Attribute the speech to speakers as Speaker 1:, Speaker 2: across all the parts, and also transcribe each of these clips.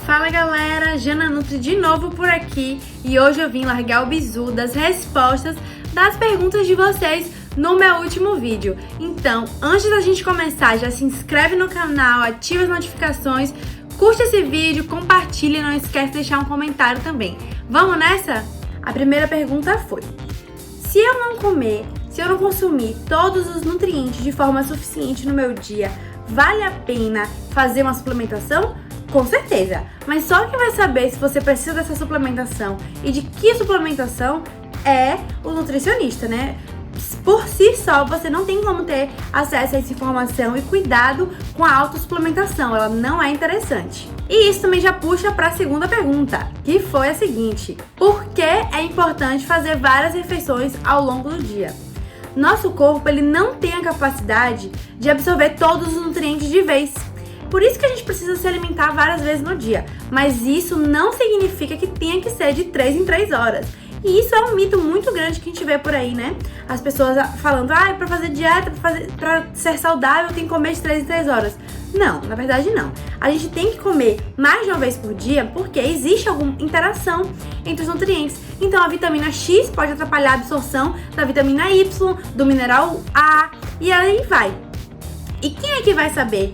Speaker 1: Fala galera, Jana Nutri de novo por aqui e hoje eu vim largar o bizu das respostas das perguntas de vocês no meu último vídeo. Então, antes da gente começar, já se inscreve no canal, ativa as notificações, curte esse vídeo, compartilha e não esquece de deixar um comentário também. Vamos nessa? A primeira pergunta foi: se eu não consumir todos os nutrientes de forma suficiente no meu dia, vale a pena fazer uma suplementação? Com certeza, mas só quem vai saber se você precisa dessa suplementação e de que suplementação é o nutricionista, né? Por si só, você não tem como ter acesso a essa informação, e cuidado com a autossuplementação, ela não é interessante. E isso também já puxa para a segunda pergunta, que foi a seguinte: por que é importante fazer várias refeições ao longo do dia? Nosso corpo, ele não tem a capacidade de absorver todos os nutrientes de vez. Por isso que a gente precisa se alimentar várias vezes no dia, mas isso não significa que tenha que ser de 3 em 3 horas. E isso é um mito muito grande que a gente vê por aí, né? As pessoas falando, pra fazer dieta, pra ser saudável, tem que comer de 3 em 3 horas. Não, na verdade não. A gente tem que comer mais de uma vez por dia porque existe alguma interação entre os nutrientes. Então a vitamina X pode atrapalhar a absorção da vitamina Y, do mineral A, e aí vai. E quem é que vai saber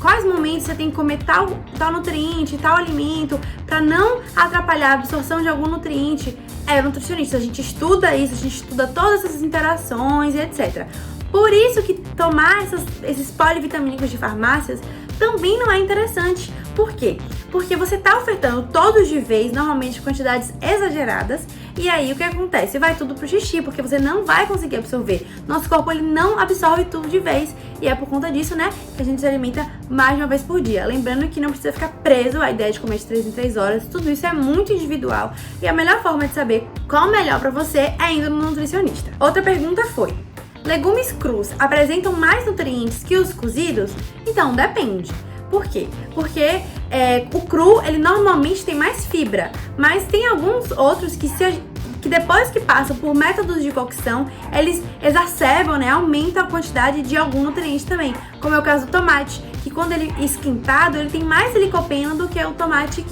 Speaker 1: quais momentos você tem que comer tal nutriente, tal alimento, para não atrapalhar a absorção de algum nutriente? É o nutricionista. A gente estuda isso, a gente estuda todas essas interações e etc. Por isso que tomar esses polivitamínicos de farmácias também não é interessante. Por quê? Porque você está ofertando todos de vez, normalmente quantidades exageradas, e aí o que acontece? Vai tudo pro xixi, porque você não vai conseguir absorver. Nosso corpo, ele não absorve tudo de vez, e é por conta disso, né, que a gente se alimenta mais de uma vez por dia. Lembrando que não precisa ficar preso à ideia de comer de 3 em 3 horas, tudo isso é muito individual, e a melhor forma de saber qual é o melhor pra você é indo no nutricionista. Outra pergunta foi: legumes crus apresentam mais nutrientes que os cozidos? Então, depende. Por quê? Porque o cru, ele normalmente tem mais fibra, mas tem alguns outros que depois que passam por métodos de cocção, eles exacerbam, né, aumentam a quantidade de algum nutriente também, como é o caso do tomate, que quando ele é esquentado, ele tem mais licopeno do que o tomate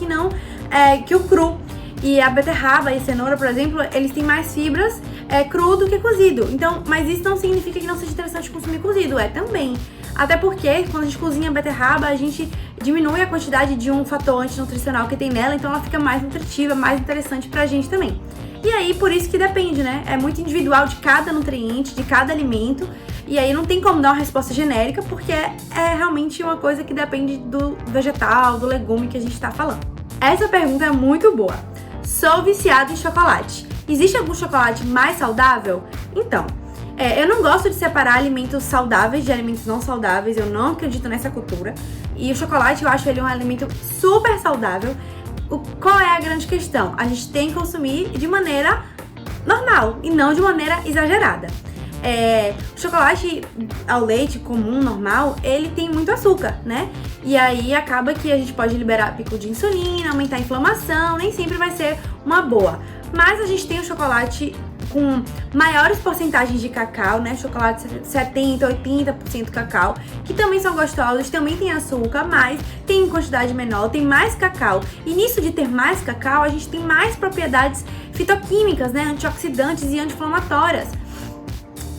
Speaker 1: que o cru. E a beterraba e a cenoura, por exemplo, eles têm mais fibras cru do que cozido. Então, mas isso não significa que não seja interessante consumir cozido, também. Até porque, quando a gente cozinha a beterraba, a gente diminui a quantidade de um fator antinutricional que tem nela, então ela fica mais nutritiva, mais interessante pra gente também. E aí, por isso que depende, né? É muito individual de cada nutriente, de cada alimento, e aí não tem como dar uma resposta genérica, porque é realmente uma coisa que depende do vegetal, do legume que a gente tá falando. Essa pergunta é muito boa. Sou viciada em chocolate. Existe algum chocolate mais saudável? Então, eu não gosto de separar alimentos saudáveis de alimentos não saudáveis, eu não acredito nessa cultura. E o chocolate, eu acho ele um alimento super saudável. Qual é a grande questão? A gente tem que consumir de maneira normal e não de maneira exagerada. O chocolate ao leite comum, normal, ele tem muito açúcar, né? E aí acaba que a gente pode liberar pico de insulina, aumentar a inflamação, nem sempre vai ser uma boa. Mas a gente tem o chocolate com maiores porcentagens de cacau, né? Chocolate 70, 80% cacau, que também são gostosos, também tem açúcar, mas tem em quantidade menor, tem mais cacau. E nisso de ter mais cacau, a gente tem mais propriedades fitoquímicas, né? Antioxidantes e anti-inflamatórias.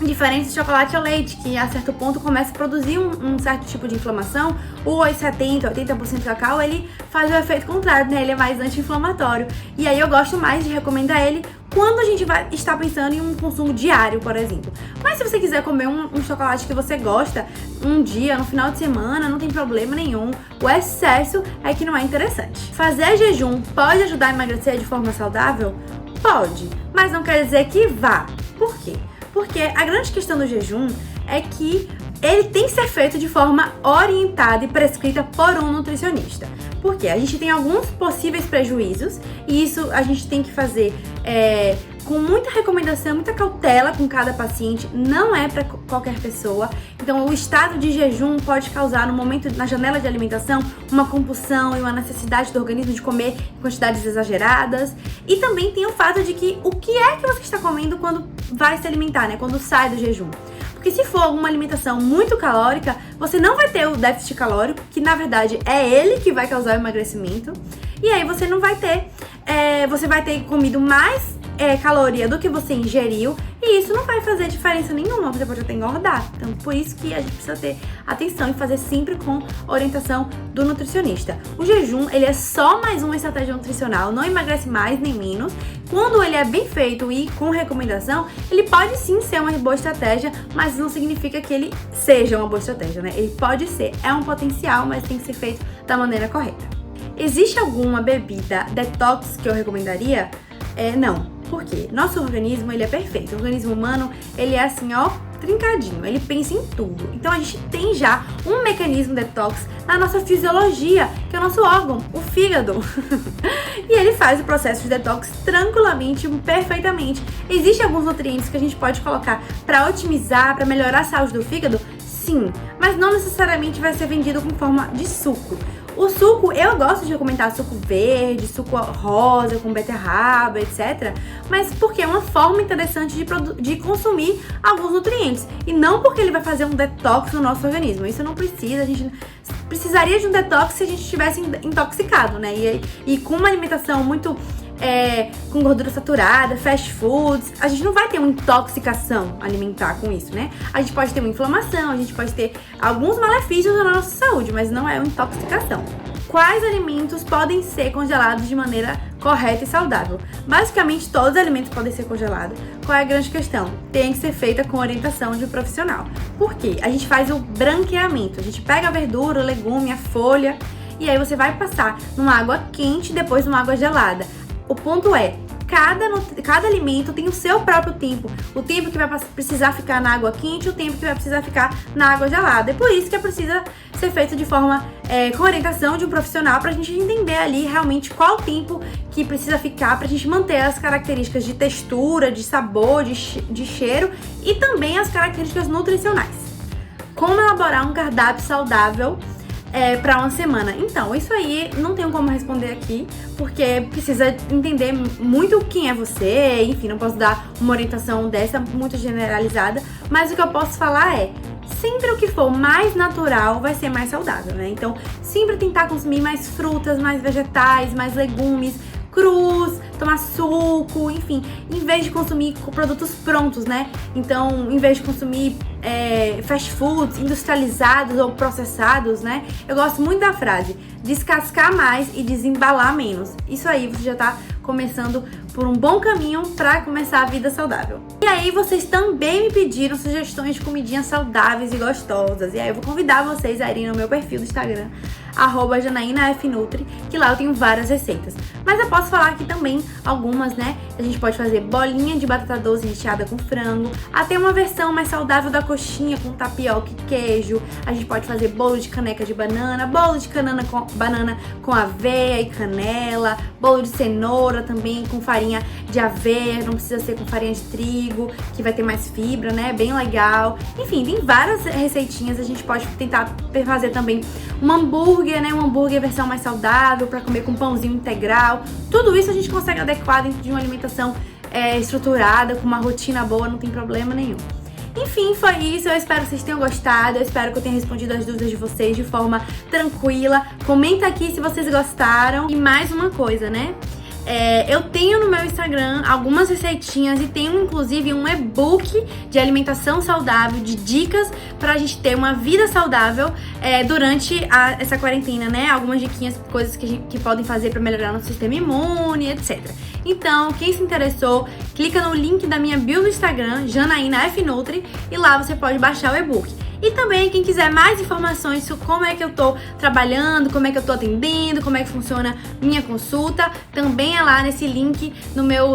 Speaker 1: Diferente do chocolate ao leite, que a certo ponto começa a produzir um certo tipo de inflamação, o 70, 80% cacau, ele faz o efeito contrário, né? Ele é mais anti-inflamatório. E aí eu gosto mais de recomendar ele quando a gente vai estar pensando em um consumo diário, por exemplo. Mas se você quiser comer um chocolate que você gosta um dia, no final de semana, não tem problema nenhum. O excesso é que não é interessante. Fazer jejum pode ajudar a emagrecer de forma saudável? Pode, mas não quer dizer que vá. Por quê? Porque a grande questão do jejum é que ele tem que ser feito de forma orientada e prescrita por um nutricionista. Porque a gente tem alguns possíveis prejuízos e isso a gente tem que fazer com muita recomendação, muita cautela com cada paciente, não é para qualquer pessoa. Então o estado de jejum pode causar no momento, na janela de alimentação, uma compulsão e uma necessidade do organismo de comer em quantidades exageradas. E também tem o fato de que o que é que você está comendo quando vai se alimentar, né? Quando sai do jejum. Porque se for uma alimentação muito calórica, você não vai ter o déficit calórico, que na verdade é ele que vai causar o emagrecimento. E aí você não vai ter, você vai ter comido mais caloria do que você ingeriu, e isso não vai fazer diferença nenhuma, você pode até engordar. Então, por isso que a gente precisa ter atenção e fazer sempre com orientação do nutricionista. O jejum, ele é só mais uma estratégia nutricional, não emagrece mais nem menos. Quando ele é bem feito e com recomendação, ele pode sim ser uma boa estratégia, mas não significa que ele seja uma boa estratégia, né? Ele pode ser, é um potencial, mas tem que ser feito da maneira correta. Existe alguma bebida detox que eu recomendaria? Não. Por quê? Nosso organismo, ele é perfeito. O organismo humano, ele é assim, ó, trincadinho. Ele pensa em tudo. Então, a gente tem já um mecanismo detox na nossa fisiologia, que é o nosso órgão, o fígado. E ele faz o processo de detox tranquilamente, perfeitamente. Existem alguns nutrientes que a gente pode colocar para otimizar, para melhorar a saúde do fígado? Sim, mas não necessariamente vai ser vendido com forma de suco. O suco, eu gosto de recomendar suco verde, suco rosa, com beterraba, etc. Mas porque é uma forma interessante de consumir alguns nutrientes. E não porque ele vai fazer um detox no nosso organismo. Isso não precisa, a gente precisaria de um detox se a gente estivesse intoxicado, né? E com uma alimentação muito com gordura saturada, fast foods, a gente não vai ter uma intoxicação alimentar com isso, né? A gente pode ter uma inflamação, a gente pode ter alguns malefícios na nossa saúde, mas não é uma intoxicação. Quais alimentos podem ser congelados de maneira correta e saudável? Basicamente, todos os alimentos podem ser congelados. Qual é a grande questão? Tem que ser feita com orientação de um profissional. Por quê? A gente faz o branqueamento. A gente pega a verdura, o legume, a folha, e aí você vai passar numa água quente e depois numa água gelada. O ponto é, cada alimento tem o seu próprio tempo. O tempo que vai precisar ficar na água quente e o tempo que vai precisar ficar na água gelada. É por isso que precisa ser feito de forma com orientação de um profissional, pra gente entender ali realmente qual o tempo que precisa ficar pra gente manter as características de textura, de sabor, de cheiro e também as características nutricionais. Como elaborar um cardápio saudável para uma semana? Então, isso aí não tenho como responder aqui, porque precisa entender muito quem é você, enfim, não posso dar uma orientação dessa muito generalizada, mas o que eu posso falar é, sempre o que for mais natural vai ser mais saudável, né? Então, sempre tentar consumir mais frutas, mais vegetais, mais legumes, crus, tomar suco, enfim, em vez de consumir produtos prontos, né? Então, em vez de consumir fast foods industrializados ou processados, né? Eu gosto muito da frase, descascar mais e desembalar menos. Isso aí, você já tá começando por um bom caminho para começar a vida saudável. E aí, vocês também me pediram sugestões de comidinhas saudáveis e gostosas. E aí, eu vou convidar vocês a irem no meu perfil do Instagram, @JanaínaFNutri, que lá eu tenho várias receitas. Mas eu posso falar aqui também algumas, né? A gente pode fazer bolinha de batata doce recheada com frango, até uma versão mais saudável da coxinha com tapioca e queijo. A gente pode fazer bolo de caneca de banana, bolo de banana com aveia e canela, bolo de cenoura também com farinha de aveia, não precisa ser com farinha de trigo, que vai ter mais fibra, né? Bem legal. Enfim, tem várias receitinhas. A gente pode tentar fazer também um hambúrguer, né? Um hambúrguer versão mais saudável para comer com pãozinho integral. Tudo isso a gente consegue adequar dentro de uma alimentação estruturada, com uma rotina boa, não tem problema nenhum. Enfim, foi isso. Eu espero que vocês tenham gostado. Eu espero que eu tenha respondido as dúvidas de vocês de forma tranquila. Comenta aqui se vocês gostaram. E mais uma coisa, né? Eu tenho no meu Instagram algumas receitinhas e tenho inclusive um e-book de alimentação saudável, de dicas pra gente ter uma vida saudável durante essa quarentena, né? Algumas diquinhas, coisas que podem fazer pra melhorar nosso sistema imune, etc. Então, quem se interessou, clica no link da minha bio do Instagram, JanaínaFNutri, e lá você pode baixar o e-book. E também, quem quiser mais informações sobre como é que eu tô trabalhando, como é que eu tô atendendo, como é que funciona minha consulta, também é lá nesse link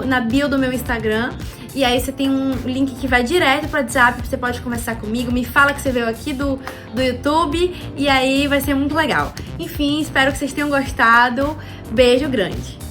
Speaker 1: na bio do meu Instagram. E aí você tem um link que vai direto para o WhatsApp, você pode conversar comigo, me fala que você veio aqui do YouTube, e aí vai ser muito legal. Enfim, espero que vocês tenham gostado. Beijo grande!